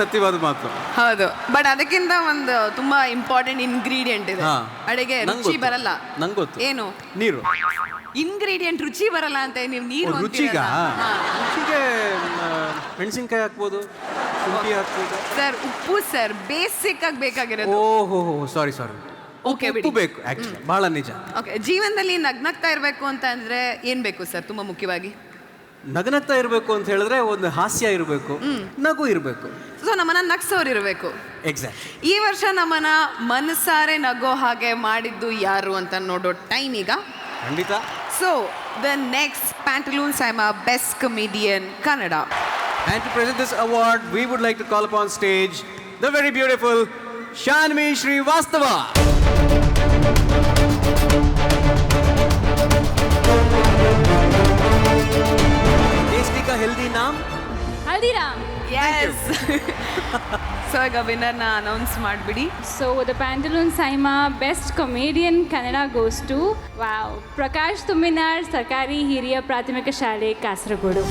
ಸತ್ಯವಾದ ಮಾತು. ಹೌದು, ಬಟ್ ಅದಕ್ಕಿಂತ ಒಂದು ತುಂಬಾ ಇಂಪಾರ್ಟೆಂಟ್ ಇಂಗ್ರೀಡಿಯೆಂಟ್ ಇದೆ ಹಾ. ಅಡಿಗೆ. ನಂಗ್ ರುಚಿ ಗೊತ್ತು. ಬರಲ್ಲ. ನಂಗ್ ಗೊತ್ತು. ಏನು ನೀರು. ಇಂಗ್ರೀಡಿಯೆಂಟ್ ರುಚಿ ಬರಲ್ಲ ಅಂತ ನೀವು ನೀರು ರುಚಿಗ ರುಚಿಗೆ ಮೆಣಸಿನ್ಕಾಯಿ ಹಾಕ್ಬೋದು, ಶುಂಠಿ ಹಾಕ್ಬೋದು. ಸರ್ ಉಪ್ಪು ಸರ್ ಬೇಸಿಕ್ ಆಗಿ ಬೇಕಾಗಿರೋದು. ಓಹೋ ಸಾರಿ ಓಕೆ ಬಿಡಿ. ಉಪ್ಪು ಬೇಕು ಆಕ್ಚುಲಿ, ಬಹಳ ನಿಜ. ಓಕೆ, ಜೀವನದಲ್ಲಿ ನಗ್ನಗ್ತಾ ಇರಬೇಕು ಅಂತ ಅಂದ್ರೆ ಏನ್ ಬೇಕು ಸರ್ ತುಂಬಾ ಮುಖ್ಯವಾಗಿ? ನಗನಗ್ತಾ ಇರಬೇಕು ಅಂತ ಹೇಳಿದ್ರೆ ಒಂದು ಹಾಸ್ಯ ಇರಬೇಕು, ನಗು ಇರಬೇಕು. ಸೊ ನಮ್ಮನ್ನ ನಗ್ಸೋರು ಇರಬೇಕು. ಎಕ್ಸಾಕ್ಟ್. ಈ ವರ್ಷ ನಮ್ಮನ್ನ ಮನಸಾರೆ ನಗೋ ಹಾಗೆ ಮಾಡಿದ್ದು ಯಾರು ಅಂತ ನೋಡೋ ಟೈಮ್ ಈಗ. ಖಂಡಿತ. So the next Pantaloons Saima Best Comedian Kannada. And to present this award, we would like to call upon stage the very beautiful Shanvi Srivastava. Tasty ka healthy naam? Haldiram. Yes. So ಈಗ ವಿನ್ನರ್ನ announce ಮಾಡಿಬಿಡಿ. So the Pantaloons Saima Best Comedian Kannada goes to Prakash Tumminar, ಸರ್ಕಾರಿ ಹಿರಿಯ ಪ್ರಾಥಮಿಕ ಶಾಲೆ Kasaragod.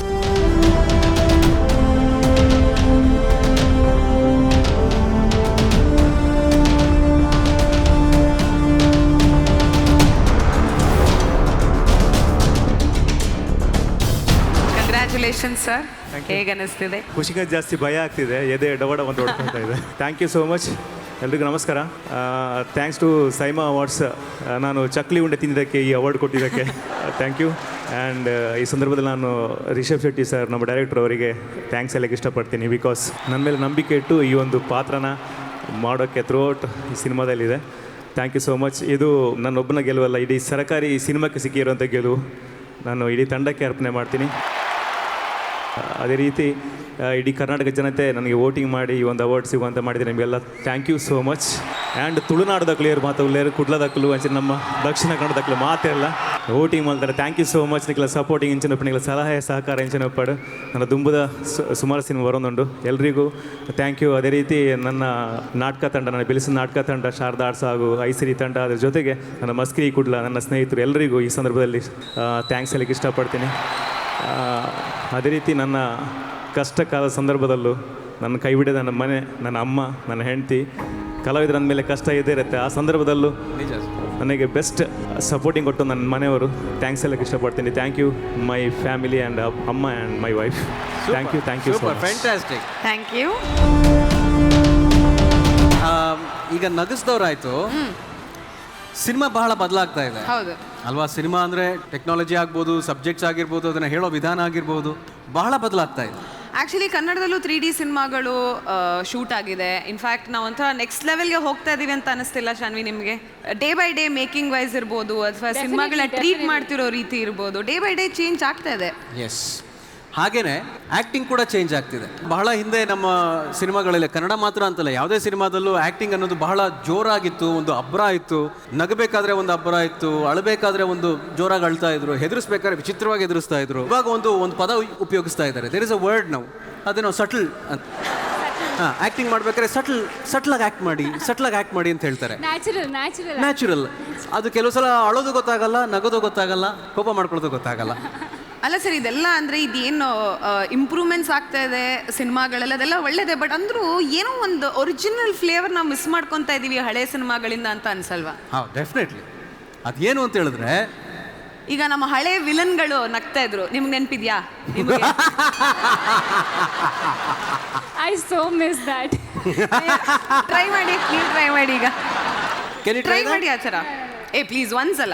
Congratulations sir. ಹೇಗೆ ಅನಿಸ್ತಿದೆ? ಖುಷಿಗೆ ಜಾಸ್ತಿ ಭಯ ಆಗ್ತಿದೆ, ಎದೆ ಡವಡ ಒಂದು ಹೊಡ್ಕೊಳ್ತಾ ಇದೆ. ಥ್ಯಾಂಕ್ ಯು ಸೋ ಮಚ್, ಎಲ್ರಿಗೂ ನಮಸ್ಕಾರ. ಥ್ಯಾಂಕ್ಸ್ ಟು ಸೈಮಾ ಅವಾರ್ಡ್ಸ್, ನಾನು ಚಕ್ಲಿ ಉಂಡೆ ತಿಂದಿದ್ದಕ್ಕೆ, ಈ ಅವಾರ್ಡ್ ಕೊಟ್ಟಿದ್ದಕ್ಕೆ ಥ್ಯಾಂಕ್ ಯು. ಆ್ಯಂಡ್ ಈ ಸಂದರ್ಭದಲ್ಲಿ ನಾನು ರಿಷಬ್ ಶೆಟ್ಟಿ ಸರ್, ನಮ್ಮ ಡೈರೆಕ್ಟರ್ ಅವರಿಗೆ ಥ್ಯಾಂಕ್ಸ್ ಹೇಳಕ್ಕೆ ಇಷ್ಟಪಡ್ತೀನಿ. ಬಿಕಾಸ್ ನನ್ನ ಮೇಲೆ ನಂಬಿಕೆ ಇಟ್ಟು ಈ ಒಂದು ಪಾತ್ರನ ಮಾಡೋಕ್ಕೆ ಥ್ರೂಔಟ್ ಈ ಸಿನಿಮಾದಲ್ಲಿದೆ. Thank you so much. ಇದು ನನ್ನೊಬ್ಬನ ಗೆಲುವಲ್ಲ, ಇಡೀ ಸರ್ಕಾರಿ ಸಿನಿಮಾಕ್ಕೆ ಸಿಕ್ಕಿರೋಂಥ ಗೆಲುವು. ನಾನು ಇಡೀ ತಂಡಕ್ಕೆ ಅರ್ಪಣೆ ಮಾಡ್ತೀನಿ. ಅದೇ ರೀತಿ ಇಡೀ ಕರ್ನಾಟಕ ಜನತೆ ನನಗೆ ವೋಟಿಂಗ್ ಮಾಡಿ ಈ ಒಂದು ಅವಾರ್ಡ್ ಸಿಗುವಂತ ಮಾಡಿದರೆ ನಿಮಗೆಲ್ಲ thank you so much. And ತುಳುನಾಡದಕ್ಕಲು ಏರು ಮಾತಾಗಲೇರು ಕುಡ್ಲದಕ್ಕಲು ಅಂಚೆ ನಮ್ಮ ದಕ್ಷಿಣ ಕನ್ನಡದಕ್ಕಲು ಮಾತೆಲ್ಲ ವೋಟಿಂಗ್ ಮಾಡ್ತಾರೆ. Thank you so much. ನಿಕ್ಲ ಸಪೋರ್ಟಿಂಗ್ ಇಂಚಿನಪ್ಪ, ನಿಕ್ಲ ಸಲಹೆ ಸಹಕಾರ ಇಂಚಿನಪ್ಪಡು ನನ್ನ ದುಂಬದ ಸುಮಾರು ಸಿನಿಮಾ ಬರೋದುಂಡು. ಎಲ್ರಿಗೂ ಥ್ಯಾಂಕ್ ಯು. ಅದೇ ರೀತಿ ನನ್ನ ನಾಟಕ ತಂಡ, ನನ್ನ ಬೆಳೆಸಿದ ನಾಟಕ ತಂಡ ಶಾರದಾ ಆರ್ಟ್ಸ್ ಹಾಗೂ ಐಸಿರಿ ತಂಡ, ಅದ್ರ ಜೊತೆಗೆ ನನ್ನ ಮಸ್ಕಿರಿ ಕುಡ್ಲ, ನನ್ನ ಸ್ನೇಹಿತರು ಎಲ್ಲರಿಗೂ ಈ ಸಂದರ್ಭದಲ್ಲಿ ಥ್ಯಾಂಕ್ಸ್ ಹೇಳಕ್ಕೆ ಇಷ್ಟಪಡ್ತೀನಿ. ಅದೇ ರೀತಿ ನನ್ನ ಕಷ್ಟಕಾಲದ ಸಂದರ್ಭದಲ್ಲೂ ನನ್ನ ಕೈ ಬಿಡದ ನನ್ನ ಮನೆ, ನನ್ನ ಅಮ್ಮ, ನನ್ನ ಹೆಂಡತಿ, ಕಲಾವಿದರ ಮೇಲೆ ಕಷ್ಟ ಇದ್ದೇ ಇರುತ್ತೆ. ಆ ಸಂದರ್ಭದಲ್ಲೂ ನನಗೆ ಬೆಸ್ಟ್ ಸಪೋರ್ಟಿಂಗ್ ಕೊಟ್ಟು ನನ್ನ ಮನೆಯವರು, ಥ್ಯಾಂಕ್ಸ್ ಹೇಳಕ್ಕೆ ಇಷ್ಟಪಡ್ತೀನಿ. Thank you my family and ಅಮ್ಮ and my wife. Thank you fantastic. Thank you. ಈಗ ನಗಿಸ್ದವ್ರಾಯ್ತು, ಸಿನಿಮಾ ಬಹಳ ಬದಲಾಗ್ತಾ ಇದೆ. ಹೌದು ಅಲ್ವಾ? ಸಿನಿಮಾ ಅಂದರೆ ಟೆಕ್ನಾಲಜಿ ಆಗ್ಬೋದು, ಸಬ್ಜೆಕ್ಟ್ಸ್ ಆಗಿರ್ಬೋದು, ಅದನ್ನು ಹೇಳೋ ವಿಧಾನ ಆಗಿರ್ಬೋದು, ಬಹಳ ಬದಲಾಗ್ತಾ ಇದೆ. ಆ್ಯಕ್ಚುಲಿ ಕನ್ನಡದಲ್ಲೂ 3D ಸಿನಿಮಾಗಳು ಶೂಟ್ ಆಗಿದೆ. ಇನ್ಫ್ಯಾಕ್ಟ್ ನಾವು ಒಂಥರ ನೆಕ್ಸ್ಟ್ ಲೆವೆಲ್ಗೆ ಹೋಗ್ತಾ ಇದ್ದೀವಿ ಅಂತ ಅನಿಸ್ತಿಲ್ಲ ಶಾನ್ವಿ ನಿಮಗೆ? Day by day making wise ಇರ್ಬೋದು, ಅಥವಾ ಸಿನಿಮಾಗಳನ್ನ ಟ್ರೀಟ್ ಮಾಡ್ತಿರೋ ರೀತಿ ಇರ್ಬೋದು, ಡೇ ಬೈ ಡೇ ಚೇಂಜ್ ಆಗ್ತಾ ಇದೆ. ಎಸ್, ಹಾಗೇನೆ ಆ್ಯಕ್ಟಿಂಗ್ ಕೂಡ ಚೇಂಜ್ ಆಗ್ತಿದೆ. ಬಹಳ ಹಿಂದೆ ನಮ್ಮ ಸಿನಿಮಾಗಳಲ್ಲಿ, ಕನ್ನಡ ಮಾತ್ರ ಅಂತಲ್ಲ, ಯಾವುದೇ ಸಿನಿಮಾದಲ್ಲೂ ಆ್ಯಕ್ಟಿಂಗ್ ಅನ್ನೋದು ಬಹಳ ಜೋರಾಗಿತ್ತು, ಒಂದು ಅಬ್ಬರ ಇತ್ತು. ನಗಬೇಕಾದ್ರೆ ಒಂದು ಅಬ್ಬರ ಇತ್ತು, ಅಳಬೇಕಾದ್ರೆ ಒಂದು ಜೋರಾಗಿ ಅಳ್ತಾ ಇದ್ರು, ಹೆದರಿಸ್ಬೇಕಾದ್ರೆ ವಿಚಿತ್ರವಾಗಿ ಹೆದರಿಸ್ತಾ ಇದ್ರು. ಇವಾಗ ಒಂದು ಪದ ಉಪಯೋಗಿಸ್ತಾ ಇದ್ದಾರೆ, ದೇರ್ ಇಸ್ ಅ ವರ್ಡ್ ನಾವು, ಅದೇನೋ ಸಟಲ್ ಅಂತ. ಆ್ಯಕ್ಟಿಂಗ್ ಮಾಡ್ಬೇಕಾದ್ರೆ ಸಟ್ಲಾಗಿ ಆ್ಯಕ್ಟ್ ಮಾಡಿ ಅಂತ ಹೇಳ್ತಾರೆ. ನ್ಯಾಚುರಲ್. ಅದು ಕೆಲವು ಸಲ ಅಳೋದು ಗೊತ್ತಾಗಲ್ಲ, ನಗೋದು ಗೊತ್ತಾಗಲ್ಲ, ಕೋಪ ಮಾಡ್ಕೊಳ್ಳೋದು ಗೊತ್ತಾಗಲ್ಲ. ಅಲ್ಲ ಸರ್, ಇದೆಲ್ಲ ಅಂದರೆ ಇದೇನು ಇಂಪ್ರೂವ್ಮೆಂಟ್ಸ್ ಆಗ್ತಾ ಇದೆ ಸಿನಿಮಾಗಳೆಲ್ಲ, ಅದೆಲ್ಲ ಒಳ್ಳೇದೇ. ಬಟ್ ಅಂದರೂ ಏನೋ ಒಂದು ಒರಿಜಿನಲ್ ಫ್ಲೇವರ್ ನಾವು ಮಿಸ್ ಮಾಡ್ಕೊತಾ ಇದ್ದೀವಿ ಹಳೆ ಸಿನಿಮಾಗಳಿಂದ ಅಂತ ಅನ್ಸಲ್ವಾ? ಡೆಫಿನೆಟ್ಲಿ. ಅದೇನು ಅಂತ ಹೇಳಿದ್ರೆ, ಈಗ ನಮ್ಮ ಹಳೆ ವಿಲನ್ಗಳು ನಗ್ತಾ ಇದ್ರು, ನಿಮ್ಗೆ ನೆನಪಿದ್ಯಾ? I so miss that. Try ಮಾಡಿ, ನೀವು ಟ್ರೈ ಮಾಡಿ, ಈಗ ಟ್ರೈ ಮಾಡಿ ಆ ಥರ. ಪ್ಲೀಸ್ ಒಂದ್ಸಲ.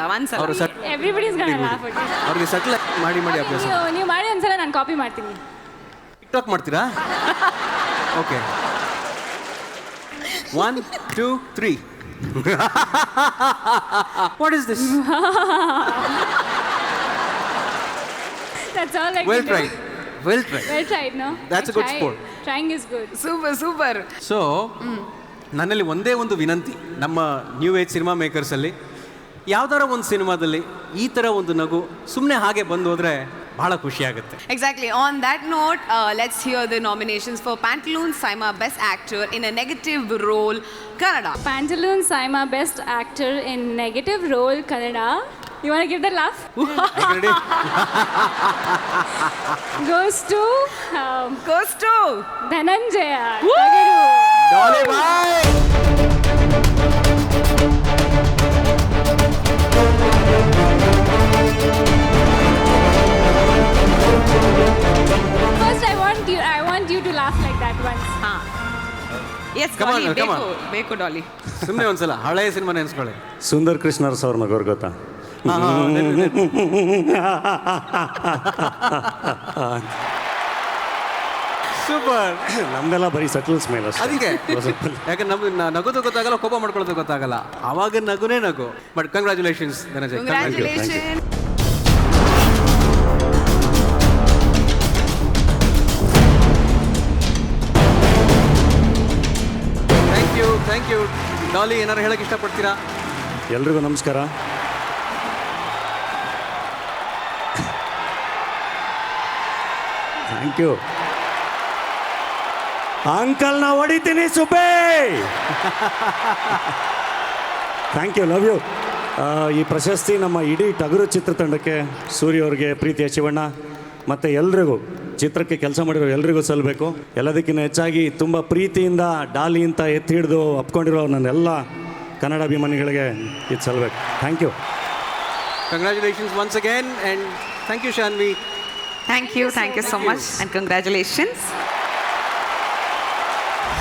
Everybody's gonna laugh at it. ಅವ್ರಿಗೆ ಸಟ್ಲ್ ಮಾಡಿ ಅಭ್ಯಾಸ. ನೀವು ಮಾಡಿ ಒಂದ್ಸಲ ನಾನು ಕಾಪಿ ಮಾಡ್ತೀನಿ. ಟಿಕ್ಟಾಕ್ ಮಾಡ್ತೀರಾ? Okay, 1 2 3. What is this? That's all I Well can tried. do. Well tried. Well tried, no? That's a good sport. Trying is good. Super. So ನನ್ನಲ್ಲಿ ಒಂದೇ ಒಂದು ವಿನಂತಿ, ನಮ್ಮ ನ್ಯೂ ಏಜ್ ಸಿನಿಮಾ ಮೇಕರ್ಸಲ್ಲಿ ಯಾವ್ದಾರ ಒಂದು ಸಿನಿಮಾದಲ್ಲಿ ಈ ಥರ ಒಂದು ನಗು ಸುಮ್ಮನೆ ಹಾಗೆ ಬಂದು ಹೋದರೆ ಬಹಳ ಖುಷಿ ಆಗುತ್ತೆ. Exactly. On that note, let's hear the nominations for Pantaloons Saima Best Actor in a Negative Role Kannada. Pantaloons Saima Best Actor in Negative Role Kannada. You want to give that laugh? Goes to Goes to Dhananjaya. Woo! once. ಹಾಂ yes Come on, Daali come ಬೇಕು ಬೇಕು ಡಾಲಿ. ಸುಮ್ಮನೆ ಒಂದ್ಸಲ ಹಳೆಯ cinema ನೆನೆಸ್ಕೊಳ್ಳಿ. Sundar ಕೃಷ್ಣರ್ಸ್ ಅವ್ರ ನಗೋರು ಗೊತ್ತಾ? Super. ನಮ್ದೆಲ್ಲ ಬರೀ ಸಟಲ್ ಸ್ಮೈಲ್ ಅದಕ್ಕೆ ಯಾಕಂದ್ರೆ ನಮ್ಗೆ ನಗೋದು ಗೊತ್ತಾಗಲ್ಲ, ಕೋಪ ಮಾಡ್ಕೊಳ್ಳೋದು ಗೊತ್ತಾಗಲ್ಲ, ಅವಾಗ ನಗುನೇ ನಗು. But congratulations Dhananjay. Congratulation. Thank you. Daali, ಏನಾರು ಹೇಳಕ್ಕೆ ಇಷ್ಟಪಡ್ತೀರಾ? ಎಲ್ರಿಗೂ ನಮಸ್ಕಾರ. Thank you. ಅಂಕಲ್ನ ಹೊಡಿತೀನಿ ಸುಬ್ಬೇ. Thank you, love you. ಈ ಪ್ರಶಸ್ತಿ ನಮ್ಮ ಇಡೀ ಟಗರು ಚಿತ್ರತಂಡಕ್ಕೆ, ಸೂರ್ಯ ಅವ್ರಿಗೆ, ಪ್ರೀತಿಯ ಶಿವಣ್ಣ ಮತ್ತು ಎಲ್ರಿಗೂ, ಚಿತ್ರಕ್ಕೆ ಕೆಲಸ ಮಾಡಿರೋ ಎಲ್ರಿಗೂ ಸಲ್ಲಬೇಕು. ಎಲ್ಲದಕ್ಕಿಂತ ಹೆಚ್ಚಾಗಿ ತುಂಬ ಪ್ರೀತಿಯಿಂದ ಡಾಲಿ ಅಂತ ಎತ್ತಿ ಹಿಡಿದು ಅಪ್ಕೊಂಡಿರೋ ನನ್ನೆಲ್ಲ ಕನ್ನಡ ಅಭಿಮಾನಿಗಳಿಗೆ ಇದು ಸಲ್ಲಬೇಕು. Thank you. Congratulations once again and thank you Shanvi. Thank you so much and congratulations.